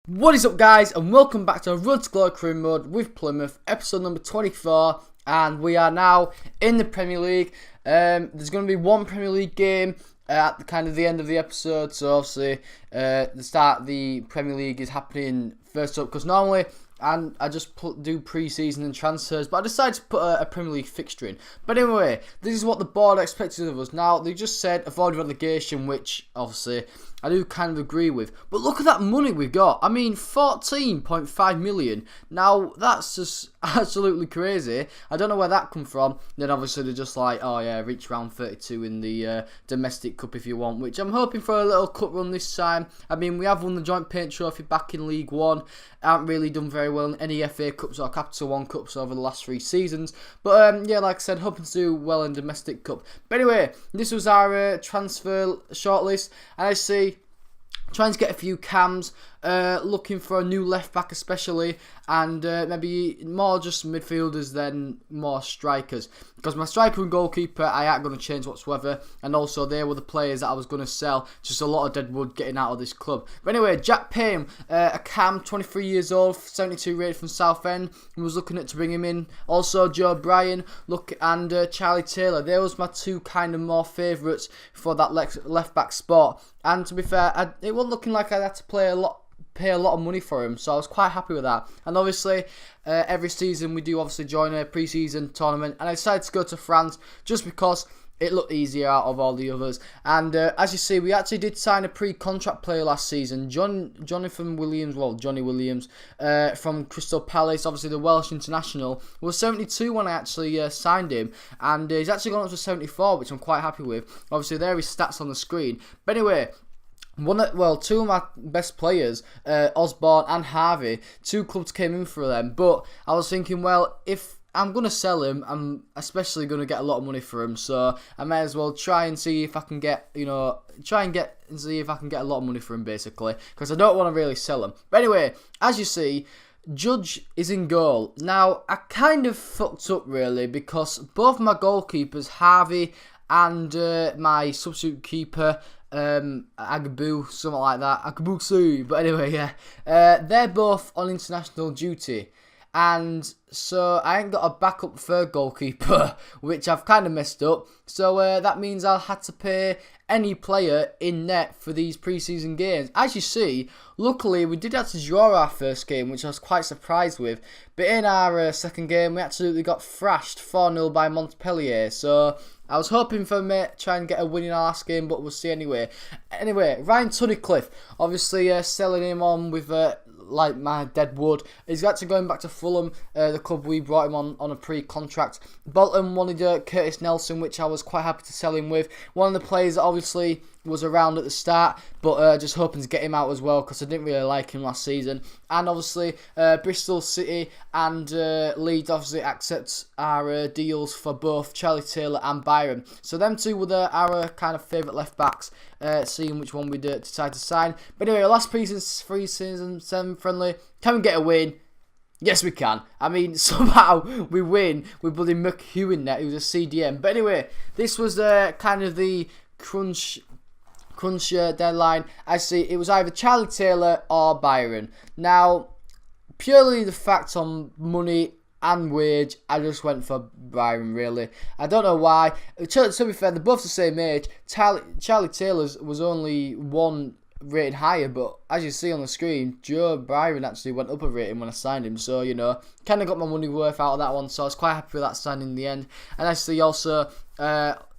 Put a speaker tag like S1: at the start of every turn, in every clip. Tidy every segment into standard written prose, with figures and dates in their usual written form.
S1: What is up, guys, and welcome back to Road to Glory Career Mode with Plymouth, episode number 24, and we are now in the Premier League. There's going to be one Premier League game at the end of the episode, so obviously the start of the Premier League is happening first up, because normally I just do pre-season and transfers, but I decided to put a Premier League fixture in. But anyway, this is what the board expected of us. Now, they just said avoid relegation, which obviously I do kind of agree with. But look at that money we got. I mean, 14.5 million. Now, that's just absolutely crazy. I don't know where that come from. Then obviously they're just like, oh yeah, reach round 32 in the domestic cup if you want, which I'm hoping for a little cup run this time. I mean, we have won the Joint Paint Trophy back in League One. Haven't really done very well in any FA Cups or Capital One Cups over the last 3 seasons. But yeah, like I said, hoping to do well in domestic cup. But anyway, this was our transfer shortlist, and I see trying to get a few cams, looking for a new left back especially, and maybe more just midfielders than more strikers. Because my striker and goalkeeper I ain't going to change whatsoever, and also they were the players that I was going to sell. Just a lot of dead wood getting out of this club. But anyway, Jack Payne, a cam, 23 years old, 72 rated from Southend, and was looking at to bring him in. Also Joe Bryan, and Charlie Taylor. They was my two kind of more favourites for that left back spot. And to be fair, it wasn't looking like I had to pay a lot of money for him, so I was quite happy with that. And obviously, every season we do obviously join a pre-season tournament, and I decided to go to France just because it looked easier out of all the others. And as you see, we actually did sign a pre-contract player last season, Johnny Williams from Crystal Palace, obviously the Welsh international. Was 72 when I actually signed him, and he's actually gone up to 74, which I'm quite happy with. Obviously, there are his stats on the screen. But anyway, two of my best players, Osborne and Harvey, 2 clubs came in for them. But I was thinking, well, if I'm going to sell him, I'm especially going to get a lot of money for him. So I may as well try and see if I can get, a lot of money for him, basically. Because I don't want to really sell him. But anyway, as you see, Judge is in goal. Now, I kind of fucked up, really, because both my goalkeepers, Harvey and my substitute keeper, Agabu, something like that, Agabusu, but anyway, yeah, they're both on international duty, and so I ain't got a backup third goalkeeper, which I've kind of messed up. So that means I'll have to pay any player in net for these pre-season games. As you see, luckily we did have to draw our first game, which I was quite surprised with. But in our second game, we absolutely got thrashed 4-0 by Montpellier. So I was hoping for try and get a win in our last game, but we'll see anyway. Anyway, Ryan Tunnicliffe, obviously selling him on with like my dead wood. He's actually going back to Fulham, the club we brought him on a pre-contract. Bolton wanted Curtis Nelson, which I was quite happy to sell him with. One of the players that obviously was around at the start, but just hoping to get him out as well, because I didn't really like him last season. And obviously Bristol City and Leeds obviously accept our deals for both Charlie Taylor and Byron. So them two were our kind of favourite left backs, seeing which one we'd decide to sign. But anyway, last pre-season 7 friendly, can we get a win? Yes, we can. I mean, somehow we win with bloody McHugh in net, who was a CDM. But anyway, this was kind of the crunch deadline. I see it was either Charlie Taylor or Byron. Now, purely the fact on money and wage, I just went for Byron, really. I don't know why. To be fair, they're both the same age. Charlie Taylor's was only one rated higher, but as you see on the screen, Joe Byron actually went up a rating when I signed him, so kind of got my money worth out of that one, so I was quite happy with that signing in the end. And actually also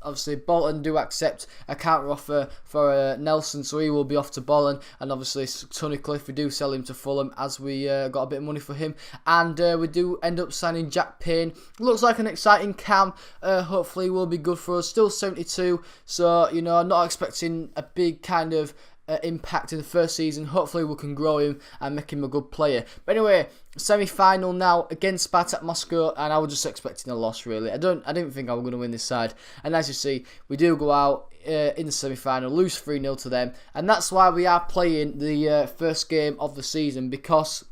S1: obviously Bolton do accept a counter offer for Nelson, so he will be off to Bolton. And obviously Tunnicliffe, we do sell him to Fulham, as we got a bit of money for him. And we do end up signing Jack Payne. Looks like an exciting cam. Hopefully will be good for us. Still 72, so I'm not expecting a big kind of impact in the first season. Hopefully we can grow him and make him a good player. But anyway, semi-final now against Spartak Moscow, and I was just expecting a loss, really. I didn't think I was going to win this side. And as you see, we do go out in the semi-final, lose 3-0 to them, and that's why we are playing the first game of the season, because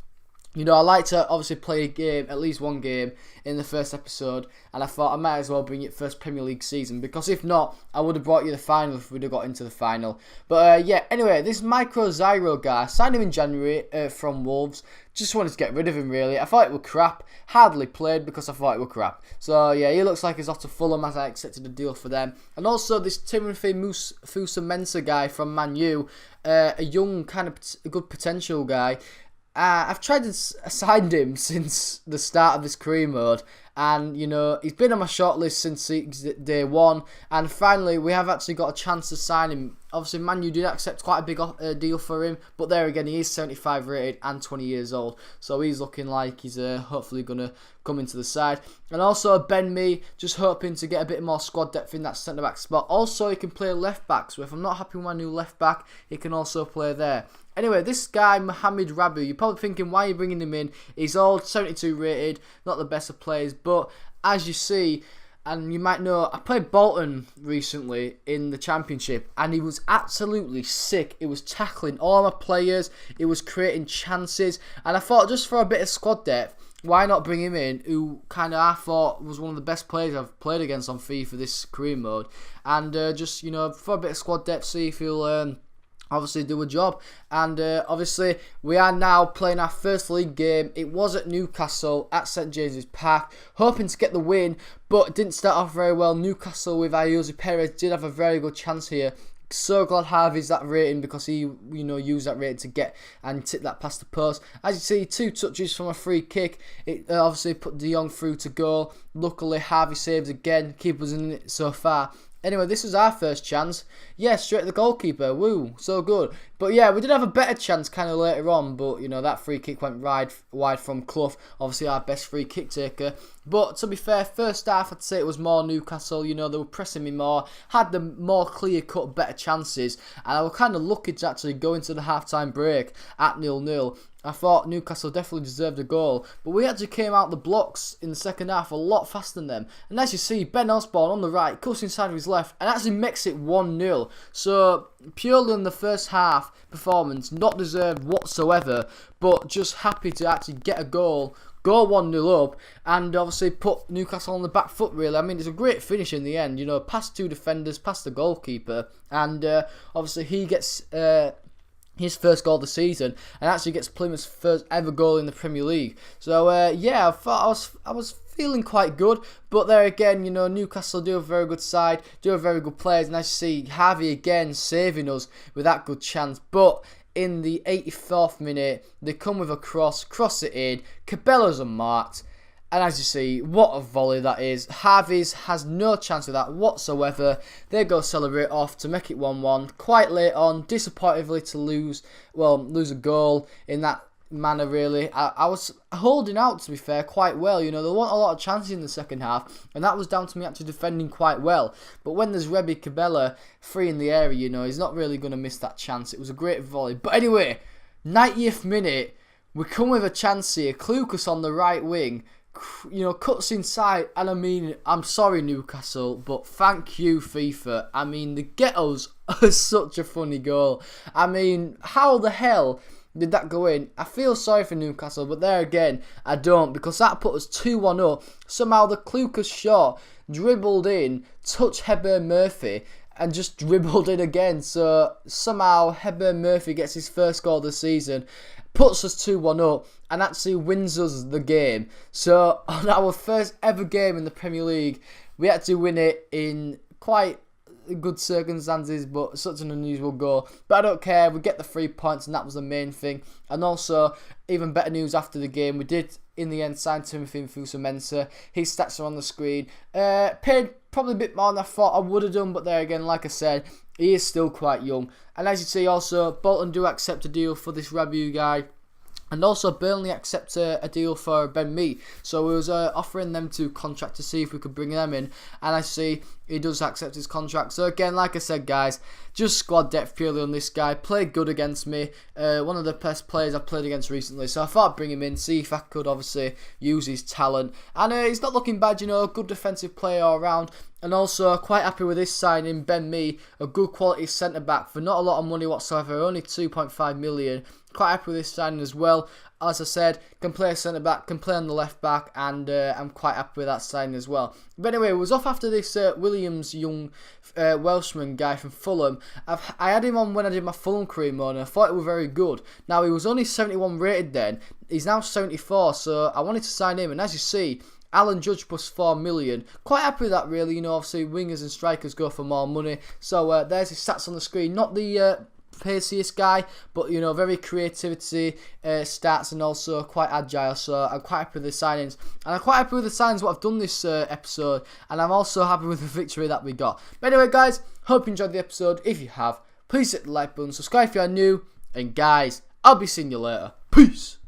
S1: you know, I like to obviously play a game, at least one game, in the first episode, and I thought I might as well bring it first Premier League season, because if not, I would have brought you the final if we'd have got into the final. But yeah, anyway, this Micro Zyro guy, signed him in January from Wolves. Just wanted to get rid of him, really. I thought it was crap. Hardly played because I thought it was crap. So yeah, he looks like he's off to Fulham, as I accepted a deal for them. And also this Timothy Fusa-Mensah guy from Man U, a young, kind of a good potential guy. I've tried to sign him since the start of this career mode, and you know, he's been on my shortlist since day one, and finally we have actually got a chance to sign him. Obviously Man U did accept quite a big deal for him, but there again, he is 75 rated and 20 years old, so he's looking like he's hopefully going to come into the side. And also Ben Mee, just hoping to get a bit more squad depth in that centre back spot. Also he can play left back, so if I'm not happy with my new left back, he can also play there. Anyway, this guy, Mohamed Rabu, you're probably thinking, why are you bringing him in? He's old, 72 rated, not the best of players, but as you see, and you might know, I played Bolton recently in the Championship, and he was absolutely sick. It was tackling all my players, it was creating chances, and I thought, just for a bit of squad depth, why not bring him in, who kind of I thought was one of the best players I've played against on FIFA this career mode, and just, you know, for a bit of squad depth, see if he'll obviously do a job. And obviously we are now playing our first league game. It was at Newcastle at St James's Park, hoping to get the win, but it didn't start off very well. Newcastle with Ayoze Perez did have a very good chance here. So glad Harvey's that rating, because he, you know, used that rating to get and tip that past the post. As you see, 2 touches from a free kick. It obviously put De Jong through to goal. Luckily Harvey saves again. Keeper's in it so far. Anyway, this was our first chance. Yeah, straight to the goalkeeper. Woo, so good. But yeah, we did have a better chance kind of later on, but you know, that free kick went wide from Clough, obviously our best free kick taker. But to be fair, first half I'd say it was more Newcastle. You know, they were pressing me more, had the more clear-cut, better chances, and I was kind of lucky to actually go into the half-time break at 0-0. I thought Newcastle definitely deserved a goal, but we actually came out the blocks in the second half a lot faster than them. And as you see, Ben Osborne on the right cuts inside of his left and actually makes it 1-0. So purely in the first half performance, not deserved whatsoever, but just happy to actually get a goal, go 1-0 up, and obviously put Newcastle on the back foot, really. I mean, it's a great finish in the end, you know, past 2 defenders, past the goalkeeper, and obviously he gets his first goal of the season, and actually gets Plymouth's first ever goal in the Premier League. So yeah, I thought I was feeling quite good, but there again, you know, Newcastle do have a very good side, do have very good players, and as you see, Harvey again saving us with that good chance. But in the 84th minute, they come with a cross it in, Cabela's unmarked, and as you see, what a volley that is. Harvey's has no chance of that whatsoever. They go celebrate off to make it 1-1. Quite late on, disappointingly to lose a goal in that manner, really. I was holding out, to be fair, quite well. You know, there weren't a lot of chances in the second half, and that was down to me actually defending quite well. But when there's Rebi Cabela free in the area, you know, he's not really going to miss that chance. It was a great volley. But anyway, 90th minute, we come with a chance here. Klukas on the right wing, you know, cuts inside, and I mean, I'm sorry Newcastle, but thank you FIFA. I mean, the ghettos are such a funny goal. I mean, how the hell did that go in? I feel sorry for Newcastle, but there again, I don't, because that put us 2-1 up. Somehow the Klukas shot dribbled in, touched Hebburn Murphy, and just dribbled in again. So somehow Hebburn Murphy gets his first goal of the season, puts us 2-1 up, and actually wins us the game. So on our first ever game in the Premier League, we had to win it in quite good circumstances, but such an unusual goal. But I don't care, we get the 3 points, and that was the main thing. And also, even better news after the game, we did in the end sign Timothy Fusa-Mensah. His stats are on the screen. Paid probably a bit more than I thought I would have done, but there again, like I said, he is still quite young. And as you see also, Bolton do accept a deal for this Rabiot guy. And also Burnley accept a deal for Ben Mee. So we was offering them to contract to see if we could bring them in. And I see he does accept his contract. So again, like I said, guys, just squad depth purely on this guy. Played good against me. One of the best players I've played against recently. So I thought I'd bring him in, see if I could obviously use his talent. And he's not looking bad, you know, good defensive player all round. And also quite happy with this signing, Ben Mee, a good quality centre-back for not a lot of money whatsoever, only 2.5 million. Quite happy with this signing as well. As I said, can play centre back, can play on the left back, and I'm quite happy with that signing as well. But anyway, I was off after this Williams young Welshman guy from Fulham. I had him on when I did my Fulham career mode, and I thought it was very good. Now, he was only 71 rated then. He's now 74, so I wanted to sign him. And as you see, Alan Judge plus 4 million. Quite happy with that, really. You know, obviously wingers and strikers go for more money. So there's his stats on the screen. Not the paciest guy, but you know, very creativity stats, and also quite agile. So I'm quite happy with the signings, and I'm quite happy with the signings what I've done this episode, and I'm also happy with the victory that we got. But anyway, guys, hope you enjoyed the episode. If you have, please hit the like button, subscribe if you are new, and guys, I'll be seeing you later. Peace.